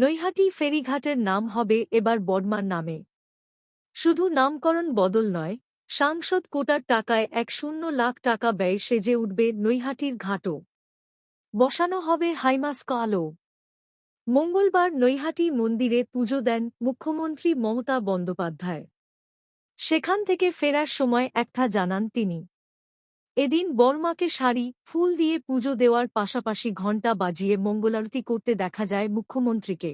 নৈহাটি ফেরিঘাটের নাম হবে এবার বর্মার নামে। শুধু নামকরণ বদল নয়, সাংসদ কোটার টাকায় ১০০ লাখ টাকা ব্যয় সেজে উঠবে নৈহাটির ঘাটও। বসানো হবে হাইমাস্ক আলো। মঙ্গলবার নৈহাটি মন্দিরে পুজো দেন মুখ্যমন্ত্রী মমতা বন্দ্যোপাধ্যায়। সেখান থেকে ফেরার সময় একটা জানান তিনি। এদিন বর্মাকে শাড়ি, ফুল দিয়ে পুজো দেওয়ার পাশাপাশি ঘণ্টা বাজিয়ে মঙ্গলারতি করতে দেখা যায় মুখ্যমন্ত্রীকে।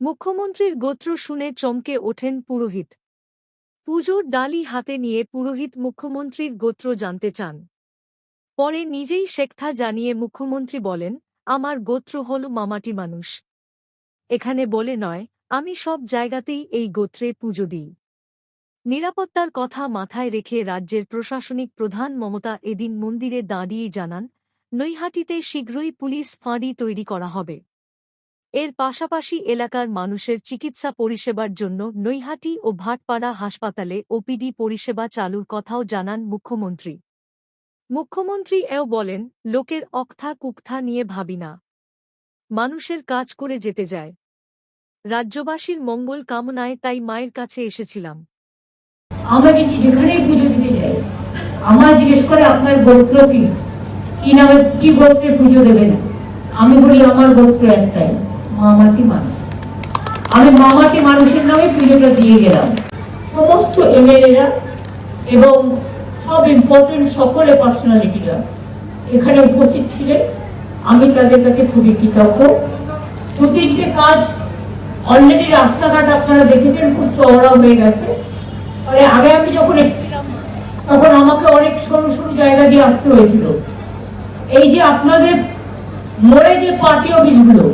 মুখ্যমন্ত্রীর গোত্র শুনে চমকে ওঠেন পুরোহিত। পুজোর ডালি হাতে নিয়ে পুরোহিত মুখ্যমন্ত্রীর গোত্র জানতে চান। পরে নিজেই শেখথা জানিয়ে মুখ্যমন্ত্রী বলেন, আমার গোত্র হল মামাটি মানুষ। এখানে বলে নয়, আমি সব জায়গাতেই এই গোত্রে পুজো দিই। নিরাপত্তার কথা মাথায় রেখে রাজ্যের প্রশাসনিক প্রধান মমতা এদিন মন্দিরে দাঁড়িয়ে জানান, নৈহাটিতে শীঘ্রই পুলিশ ফাঁড়ি তৈরি করা হবে। এর পাশাপাশি এলাকার মানুষের চিকিৎসা পরিষেবার জন্য নৈহাটি ও ভাটপাড়া হাসপাতালে ওপিডি পরিষেবা চালুর কথাও জানান মুখ্যমন্ত্রী। মুখ্যমন্ত্রী এও বলেন, লোকের অক্থা কুক্থা নিয়ে ভাবি না, মানুষের কাজ করে যেতে যায়। রাজ্যবাসীর মঙ্গল কামনায় তাই মায়ের কাছে এসেছিলাম। আমরা যেখানেই পুজো দিতে যাই, আমার জিজ্ঞেস করে আপনার গোত্র কি নামে, কি গোত্রে পুজো দেবেন। আমি বলি আমার গোত্র একটাই, মামাটি মানুষ। আমি মামাটি মানুষের নামে পুজোটা দিয়ে গেলাম। সমস্ত এমএলএরা এবং সব ইম্পর্টেন্ট সকলে পার্সোনালিটিরা এখানে উপস্থিত ছিলেন। আমি তাদের কাছে খুবই কৃতজ্ঞ। প্রতিটি কাজ অলরেডি রাস্তাঘাট আপনারা দেখেছেন খুব চওড়া হয়ে গেছে। আগে আমি যখন এসেছিলাম তখন আমাকে অনেক সরু সরু জায়গা দিয়ে আসতে হয়েছিল। এই যে আপনাদের মোড়ে যে পার্টি অফিসগুলো,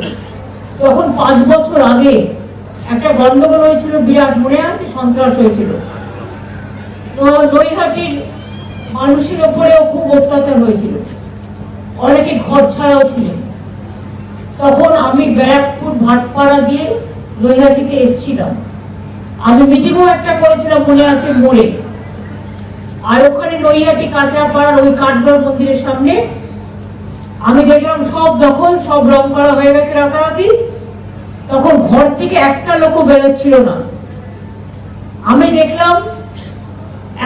তখন 5 বছর আগে একটা গন্ডগোল হয়েছিল, বিরাট মনে আছে, সন্ত্রাস হয়েছিল। তো নৈহাটির মানুষের ওপরেও খুব অত্যাচার হয়েছিল, অনেকে ঘর ছাড়াও ছিলেন। তখন আমি ব্যারাকপুর ভাটপাড়া দিয়ে নৈহাটিতে এসেছিলাম। আমি মিটিংও একটা করেছিলাম, মনে আছে, মোড়ে। আর ওখানে নৈহাটি কাঁচরাপাড়ার ওই কাঠগড় মন্দিরের সামনে আমি দেখলাম সব দখল, সব রং করা হয়ে গেছে রাতারাতি। তখন ঘর থেকে একটা লোকও বেরোচ্ছিল না। আমি দেখলাম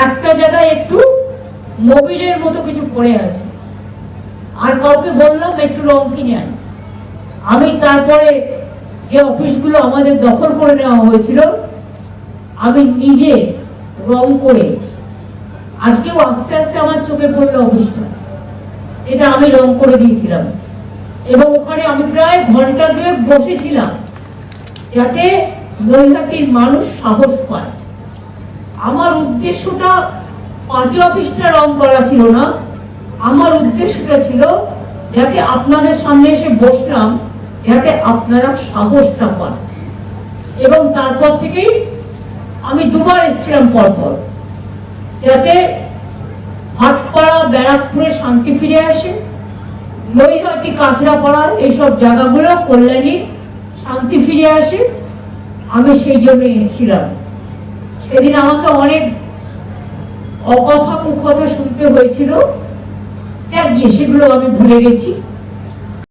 একটা জায়গায় একটু মোবিলের মতো কিছু পড়ে আছে, আর কাউকে বললাম একটু রং কিনে আন। আমি তারপরে যে অফিসগুলো আমাদের দখল করে নেওয়া হয়েছিল, আমি নিজে রং করে, আজকেও আস্তে আস্তে আমার চোখে পড়লো অফিসটা, এটা আমি রং করে দিয়েছিলাম। এবং ওখানে আমি প্রায় ঘন্টা 2 বসেছিলাম যাতে নৈহাটির মানুষ সাহস পায়। আমার উদ্দেশ্যটা পার্টি অফিসটা রং করা ছিল না, আমার উদ্দেশ্যটা ছিল যাতে আপনাদের সামনে এসে বসলাম, যাতে আপনারা সাহসটা পান। এবং তারপর থেকেই আমি 2 বার এসেছিলাম পরপর, যাতে ভাটপাড়া ব্যারাকপুরে শান্তি ফিরে আসে, নৈহাটি কাঁচরাপাড়া এইসব জায়গাগুলো কল্যাণী শান্তি ফিরে আসে। আমি সেই জন্য এসেছিলাম। সেদিন আমাকে অনেক অকথা কুকথা শুনতে হয়েছিল, সেগুলো আমি ভুলে গেছি।